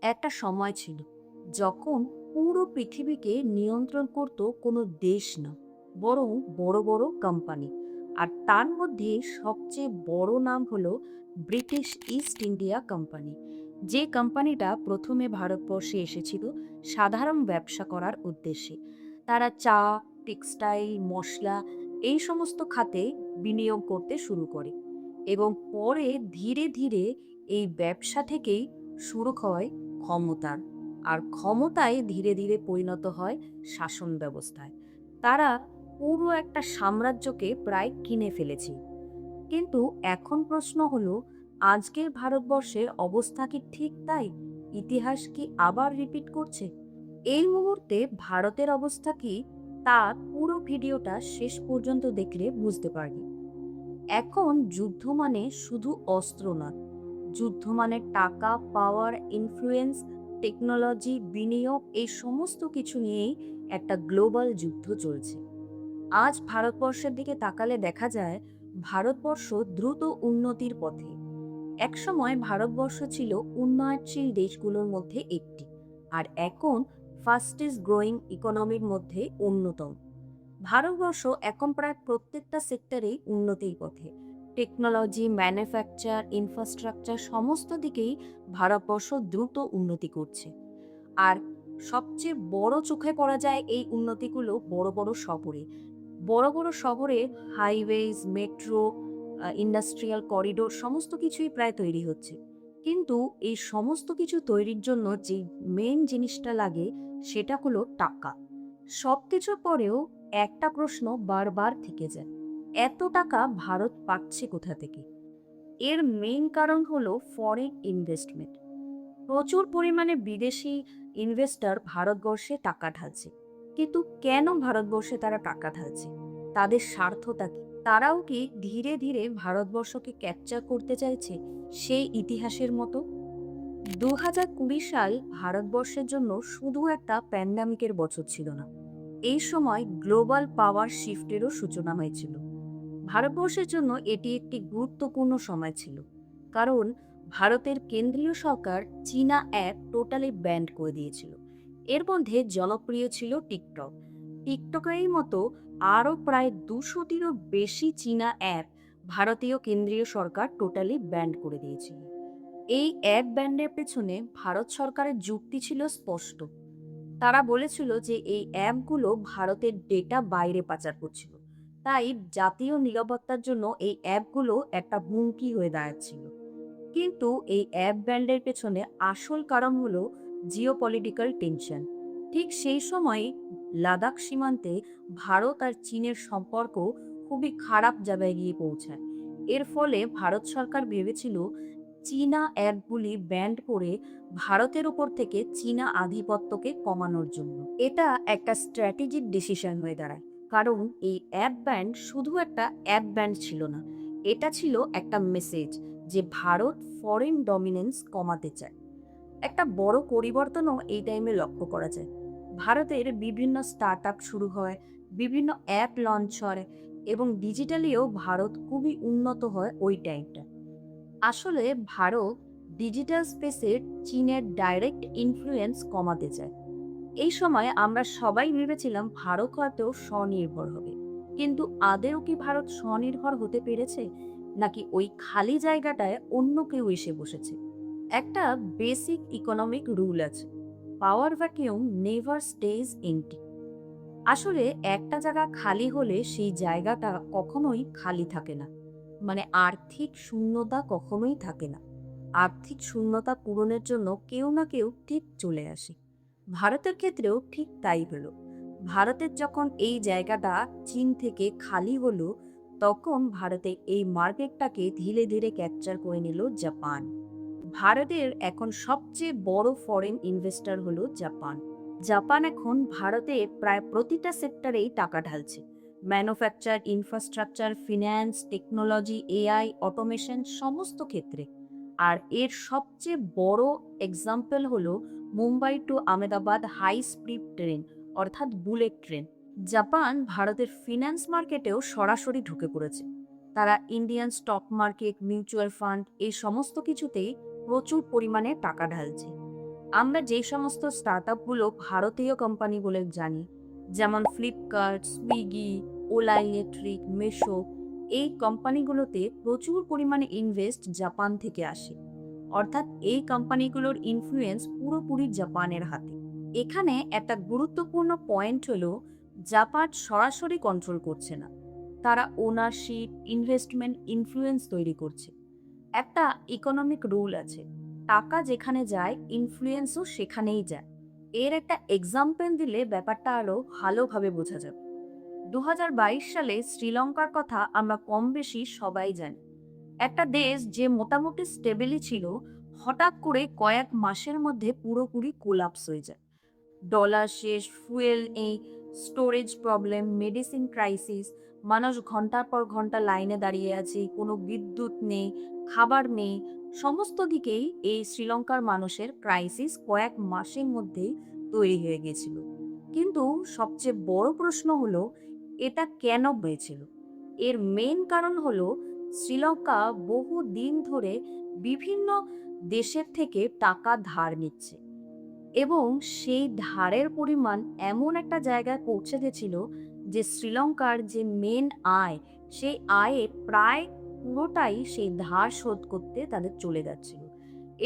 একটা সময় ছিল যখন পুরো পৃথিবীকে নিয়ন্ত্রণ করত কোনো দেশ না, বরং বড় বড় কোম্পানি। আর তার মধ্যে সবচেয়ে বড় নাম হলো ব্রিটিশ ইস্ট ইন্ডিয়া কোম্পানি। যে কোম্পানিটা প্রথমে ভারতবর্ষে এসেছিল সাধারণ ব্যবসা করার উদ্দেশ্যে। তারা চা, টেক্সটাইল, মশলা এই সমস্ত খাতে বিনিয়োগ করতে শুরু করে এবং পরে ধীরে ধীরে এই ব্যবসা থেকেই শুরু হয় ক্ষমতার। আর ক্ষমতায় ধীরে ধীরে পরিণত হয় শাসন ব্যবস্থায়। তারা পুরো একটা সাম্রাজ্যকে প্রায় কিনে ফেলেছে। কিন্তু এখন প্রশ্ন হলো, আজকের ভারতবর্ষের অবস্থা কি ঠিক তাই? ইতিহাস কি আবার রিপিট করছে? এই মুহূর্তে ভারতের অবস্থা কি, তা পুরো ভিডিওটা শেষ পর্যন্ত দেখলে বুঝতে পারবে। এখন যুদ্ধ মানে শুধু অস্ত্র নয়, যুদ্ধ মানে টাকা, পাওয়ার, ইনফ্লুয়েন্স, টেকনোলজি, বিনিয়োগ এই সমস্ত কিছু নিয়েই একটা গ্লোবাল যুদ্ধ চলছে। আজ ভারতবর্ষের দিকে তাকালে দেখা যায় ভারতবর্ষ দ্রুত উন্নতির পথে। একসময় ভারতবর্ষ ছিল উন্নয়নশীল দেশগুলোর মধ্যে একটি, আর এখন ফাস্টেস্ট গ্রোয়িং ইকোনমির মধ্যে অন্যতম। ভারতবর্ষ এখন প্রায় প্রত্যেকটা সেক্টরেই উন্নতির পথে। টেকনোলজি, ম্যানুফ্যাকচার, ইনফ্রাস্ট্রাকচার সমস্ত দিকেই ভারতবর্ষ দ্রুত উন্নতি করছে। আর সবচেয়ে বড় চোখে পড়া যায় এই উন্নতিগুলো বড় বড় শহরে। বড় বড় শহরে হাইওয়েজ, মেট্রো, ইন্ডাস্ট্রিয়াল করিডোর সমস্ত কিছুই প্রায় তৈরি হচ্ছে। কিন্তু এই সমস্ত কিছু তৈরির জন্য যে মেন জিনিসটা লাগে সেটা হলো টাকা। সবকিছুর পরেও একটা প্রশ্ন বারবার থেকে যায়, এত টাকা ভারত পাচ্ছে কোথা থেকে? এর মেইন কারণ হলো ফরেন ইনভেস্টমেন্ট। প্রচুর পরিমাণে বিদেশি ইনভেস্টর ভারতবর্ষে টাকা ঢালছে। কিন্তু কেন ভারতবর্ষে তারা টাকা ঢালছে? তাদের স্বার্থটা কি? তারাও কি ধীরে ধীরে ভারতবর্ষকে ক্যাপচার করতে চাইছে সেই ইতিহাসের মতো? 2020 সাল ভারতবর্ষের জন্য শুধু একটা প্যান্ডামিকের বছর ছিল না, এই সময় গ্লোবাল পাওয়ার শিফটেরও সূচনা হয়েছিল। ভারতবর্ষের জন্য এটি একটি গুরুত্বপূর্ণ সময় ছিল, কারণ ভারতের কেন্দ্রীয় সরকার চীনা অ্যাপ টোটালি ব্যান্ড করে দিয়েছিল। এর মধ্যে জনপ্রিয় ছিল টিকটক। টিকটকের মতো আরও প্রায় 200টিরও বেশি চীনা অ্যাপ ভারতীয় কেন্দ্রীয় সরকার টোটালি ব্যান্ড করে দিয়েছিল। এই অ্যাপ ব্যান্ডের পেছনে ভারত সরকারের যুক্তি ছিল স্পষ্ট। তারা বলেছিল যে এই অ্যাপগুলো ভারতের ডেটা বাইরে পাচার করছিল, তাই জাতীয় নিরাপত্তার জন্য এই অ্যাপগুলো একটা হুমকি হয়ে দাঁড়াচ্ছিল। কিন্তু এই অ্যাপ ব্যান্ডের পেছনে আসল কারণ হলো জিওপলিটিক্যাল টেনশন। ঠিক সেই সময় লাদাখ সীমান্তে ভারত আর চীনের সম্পর্ক খুবই খারাপ জায়গায় গিয়ে পৌঁছায়। এর ফলে ভারত সরকার ভেবেছিল চীনা অ্যাপগুলি ব্যান্ড করে ভারতের উপর থেকে চীনা আধিপত্যকে কমানোর জন্য। এটা একটা স্ট্র্যাটেজিক ডিসিশন হয়ে দাঁড়ায়, কারণ এই অ্যাপ ব্যান্ড শুধু একটা অ্যাপ ব্যান্ড ছিল না, এটা ছিল একটা মেসেজ যে ভারত ফরেন ডমিনেন্স কমাতে চায়। একটা বড় পরিবর্তনও এই টাইমে লক্ষ্য করা যায়। ভারতের বিভিন্ন স্টার্ট আপ শুরু হয়, বিভিন্ন অ্যাপ লঞ্চ হয় এবং ডিজিটালিও ভারত খুবই উন্নত হয় ওই টাইমটা। আসলে ভারত ডিজিটাল স্পেসের চীনের ডাইরেক্ট ইনফ্লুয়েন্স কমাতে চায়। এই সময় আমরা সবাই ভেবেছিলাম ভারত হয়তো স্বনির্ভর হবে। কিন্তু আদেও কি ভারত স্বনির্ভর হতে পেরেছে? নাকি ওই খালি জায়গাটায় অন্য কেউ এসে বসেছে? একটা বেসিক ইকোনমিক রুল আছে, পাওয়ার ভ্যাকিউম নেভার স্টেজ এমটি। আসলে একটা জায়গা খালি হলে সেই জায়গাটা কখনোই খালি থাকে না। মানে আর্থিক শূন্যতা কখনোই থাকে না। আর্থিক শূন্যতা পূরণের জন্য কেউ না কেউ ঠিক চলে আসে। ভারতের ক্ষেত্রেও ঠিক তাই হলো। ভারতের যখন এই জায়গাটা চীন থেকে খালি হলো, তখন ভারতের এই মার্কেটটাকে ধীরে ধীরে ক্যাপচার করে নিল জাপান। ভারতের এখন সবচেয়ে বড় ফরেন ইনভেস্টর হলো জাপান। জাপান এখন ভারতে প্রায় প্রতিটা সেক্টরেই টাকা ঢালছে। Manufacture, infrastructure, finance, technology, AI, automation সমস্ত ক্ষেত্রে। আর এর সবচেয়ে বড় এক্সাম্পল হলো Mumbai to Ahmedabad high speed train, অর্থাৎ বুলেট ট্রেন। জাপান ভারতের ফিন্যান্স মার্কেটেও সরাসরি ঢুকে পড়েছে। তারা Indian stock market, mutual fund এই সমস্ত কিছুতেই প্রচুর পরিমাণে টাকা ঢালছে। আমরা যে সমস্ত স্টার্টআপগুলো ভারতীয় কোম্পানি বলে জানি, যেমন ফ্লিপকার্ট, সুইগি, ওলা ইলেকট্রিক, মেশো, এই কোম্পানিগুলোতে প্রচুর পরিমাণে ইনভেস্ট জাপান থেকে আসে। অর্থাৎ এই কোম্পানিগুলোর ইনফ্লুয়েন্স পুরোপুরি জাপানের হাতে। এখানে একটা গুরুত্বপূর্ণ পয়েন্ট হলো, জাপান সরাসরি কন্ট্রোল করছে না, তারা ওনারশিপ, ইনভেস্টমেন্ট, ইনফ্লুয়েন্স তৈরি করছে। একটা ইকোনমিক রুল আছে, টাকা যেখানে যায় ইনফ্লুয়েন্সও সেখানেই যায়। এর একটা এক্সাম্পল দিলে ব্যাপারটা আরো ভালোভাবে বোঝা যাবে। 2022 সালে শ্রীলঙ্কার কথা আমরা কম বেশি সবাই জানি। একটা দেশ যে মোটামুটি স্টেবলই ছিল, হঠাৎ করে কয়েক মাসের মধ্যে পুরোপুরি কোলাপস হয়ে যায়। ডলার শেষ, ফুয়েল নেই, স্টোরেজ প্রবলেম, মেডিসিন ক্রাইসিস, মানুষ ঘন্টার পর ঘন্টা লাইনে দাঁড়িয়ে আছে, কোনো বিদ্যুৎ নেই, খাবার নেই। সমস্ত দিকেই এই শ্রীলঙ্কার মানুষের ক্রাইসিস কয়েক মাসের মধ্যেই তৈরি হয়ে গেছিল। কিন্তু সবচেয়ে বড় প্রশ্ন হলো, এটা কেন হয়েছিল? এর মেইন কারণ হলো, শ্রীলঙ্কা বহু দিন ধরে বিভিন্ন দেশের থেকে টাকা ধার নিচ্ছে এবং সেই ধারের পরিমাণ এমন একটা জায়গায় পৌঁছে গেছিল যে শ্রীলঙ্কার যে মেন আয়, সেই আয়ে প্রায় পুরোটাই সেই ধার শোধ করতে তাদের চলে যাচ্ছিল।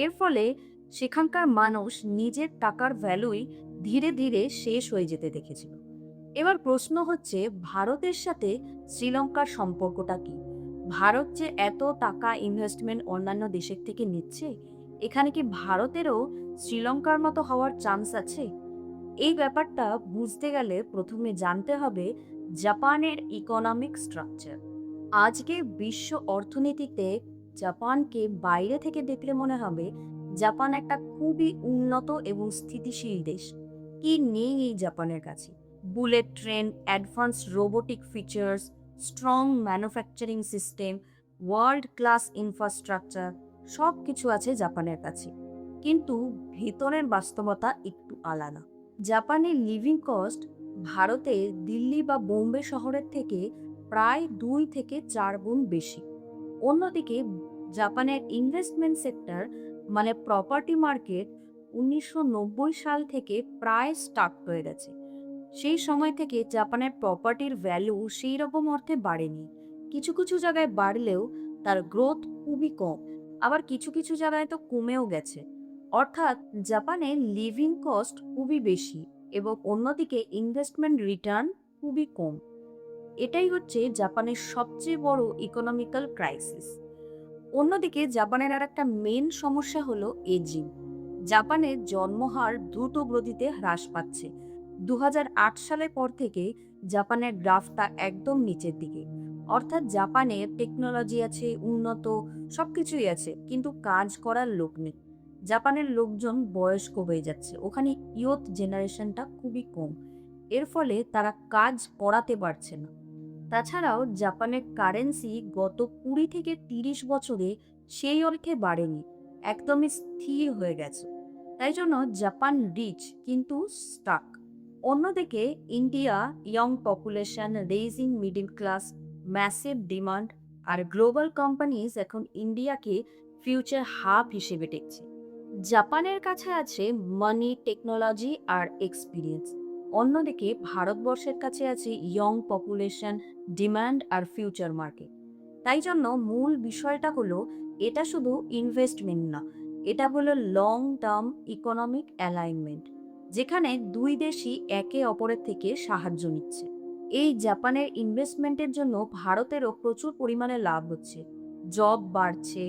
এর ফলে সেখানকার মানুষ নিজের টাকার ভ্যালুই ধীরে ধীরে শেষ হয়ে যেতে দেখেছিল। এবার প্রশ্ন হচ্ছে, ভারতের সাথে শ্রীলঙ্কার সম্পর্কটা কি? ভারত যে এত টাকা ইনভেস্টমেন্ট অন্যান্য দেশের থেকে নিচ্ছে, এখানে কি ভারতেরও শ্রীলঙ্কার মতো হওয়ার চান্স আছে? এই ব্যাপারটা বুঝতে গেলে প্রথমে জানতে হবে জাপানের ইকোনমিক স্ট্রাকচার। আজকে বিশ্ব অর্থনীতিতে জাপানকে বাইরে থেকে দেখলে মনে হবে জাপান একটা খুবই উন্নত এবং স্থিতিশীল দেশ। কি নেই এই জাপানের কাছে? Bullet train, advance robotic features, strong manufacturing system, world class infrastructure, সব কিছু আছে জাপানের কাছে। কিন্তু ভেতরের বাস্তবতা একটু আলাদা। জাপানের লিভিং কস্ট ভারতে দিল্লি বা বোম্বে শহরের থেকে প্রায় 2 থেকে 4 গুণ বেশি। অন্যদিকে জাপানের ইনভেস্টমেন্ট সেক্টর, মানে প্রপার্টি মার্কেট, 1990 সাল থেকে প্রায় স্টাক হয়ে গেছে। সেই সময় থেকে জাপানের প্রপার্টির ভ্যালু সেই রকম অর্থে বাড়েনি। কিছু কিছু জায়গায় বাড়লেও তার গ্রোথ খুবই কম, আবার কিছু কিছু জায়গায় তো কমেও গেছে। অর্থাৎ জাপানে লিভিং কস্ট খুবই বেশি এবং অন্যদিকে ইনভেস্টমেন্ট রিটার্ন খুবই কম। এটাই হচ্ছে জাপানের সবচেয়ে বড় ইকোনমিক্যাল ক্রাইসিস। অন্যদিকে জাপানের আর একটা মেন সমস্যা হলো এজিং। জাপানের জন্মহার দ্রুত গতিতে হ্রাস পাচ্ছে। 2008 সালের পর থেকে জাপানের গ্রাফটা একদম নিচের দিকে। অর্থাৎ জাপানে টেকনোলজি আছে, উন্নত সবকিছুই আছে, কিন্তু কাজ করার লোক নেই। জাপানের লোকজন বয়স্ক হয়ে যাচ্ছে, ওখানে ইয়ুথ জেনারেশনটা খুবই কম। এর ফলে তারা কাজ করাতে পারছে না। তাছাড়াও জাপানের কারেন্সি গত 20 থেকে 30 বছরে সেই অর্থে বাড়েনি, একদমই স্থির হয়ে গেছে। তাই জন্য জাপান রিচ কিন্তু স্টাক। অন্যদিকে India, young population, rising middle class, massive demand, আর গ্লোবাল কোম্পানিজ এখন ইন্ডিয়াকে ফিউচার হাব হিসেবে দেখছে। জাপানের কাছে আছে মানি, টেকনোলজি আর এক্সপিরিয়েন্স। অন্যদিকে ভারতবর্ষের কাছে আছে ইয়ং পপুলেশন, ডিমান্ড আর ফিউচার মার্কেট। তাই জন্য মূল বিষয়টা হলো, এটা শুধু ইনভেস্টমেন্ট না, এটা হলো লং টার্ম ইকোনমিক অ্যালাইনমেন্ট, যেখানে দুই দেশই একে অপরের থেকে সাহায্য নিচ্ছে। এই জাপানের ইনভেস্টমেন্টের জন্য ভারতেরও প্রচুর পরিমাণে লাভ হচ্ছে। জব বাড়ছে,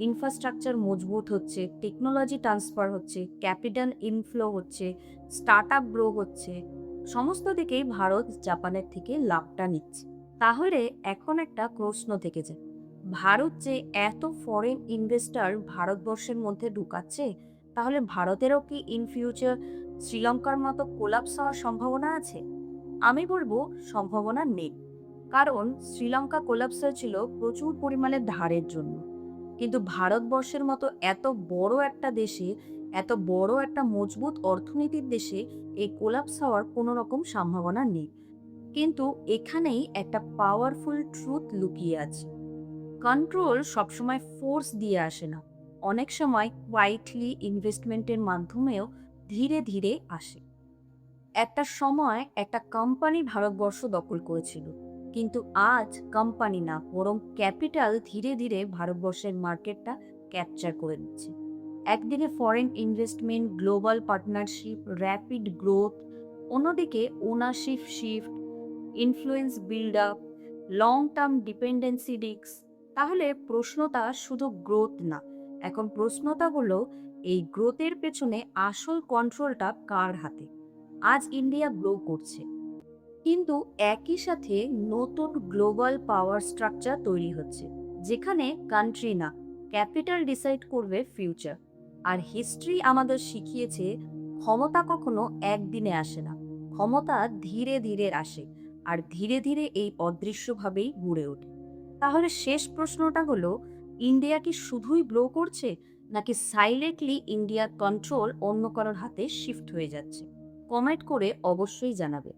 ইনফ্রাস্ট্রাকচার মজবুত হচ্ছে, টেকনোলজি ট্রান্সফার হচ্ছে, ক্যাপিটাল ইনফ্লো হচ্ছে, স্টার্ট আপ গ্রো হচ্ছে। সমস্ত দিকেই ভারত জাপানের থেকে লাভটা নিচ্ছে। তাহলে এখন একটা প্রশ্ন থেকে যায়, ভারত যে এত ফরেন ইনভেস্টর ভারতবর্ষের মধ্যে ঢুকাচ্ছে, তাহলে ভারতেরও কি ইন ফিউচার শ্রীলঙ্কার মতো কোলাপস হওয়ার সম্ভাবনা আছে? আমি বলবো সম্ভাবনা নেই। কারণ শ্রীলঙ্কা কোলাপস হয়েছিল প্রচুর পরিমাণে ধারের জন্য। কিন্তু ভারতবর্ষের মতো এত বড় একটা দেশে, এত বড় একটা মজবুত অর্থনীতির দেশে এই কোলাপস হওয়ার কোনো রকম সম্ভাবনা নেই। কিন্তু এখানেই একটা পাওয়ারফুল ট্রুথ লুকিয়ে আছে। কন্ট্রোল সবসময় ফোর্স দিয়ে আসে না, অনেক সময় কোয়াইটলি ইনভেস্টমেন্টের মাধ্যমেও ধীরে ধীরে আসে। একটা সময় একটা কোম্পানি ভারতবর্ষ দখল করেছিল, কিন্তু আজ কোম্পানি না, বরং ক্যাপিটাল ধীরে ধীরে ভারতবর্ষের মার্কেটটা ক্যাপচার করে নিচ্ছে। একদিকে foreign investment, global partnership, rapid growth, অন্যদিকে ownership shift, influence build up, long term dependency risk. তাহলে প্রশ্নটা শুধু গ্রোথ না, এখন প্রশ্নটা হলো এই গ্রোথের পেছনে আসল কন্ট্রোলটা কার হাতে। আজ ইন্ডিয়া গ্রো করছে, কিন্তু একই সাথে নতুন গ্লোবাল পাওয়ার স্ট্রাকচার তৈরি হচ্ছে, যেখানে কান্ট্রি না, ক্যাপিটাল ডিসাইড করবে ফিউচার। আর হিস্ট্রি আমাদের শিখিয়েছে ক্ষমতা কখনো একদিনে আসে না, ক্ষমতা ধীরে ধীরে আসে, আর ধীরে ধীরে এই অদৃশ্যভাবেই গড়ে ওঠে। তাহলে শেষ প্রশ্নটা হলো, ইন্ডিয়া কি শুধুই গ্রো করছে, নাকি সাইলেন্টলি ইন্ডিয়ার কন্ট্রোল অন্য কারোর হাতে শিফট হয়ে যাচ্ছে? কমেন্ট করে অবশ্যই জানাবে।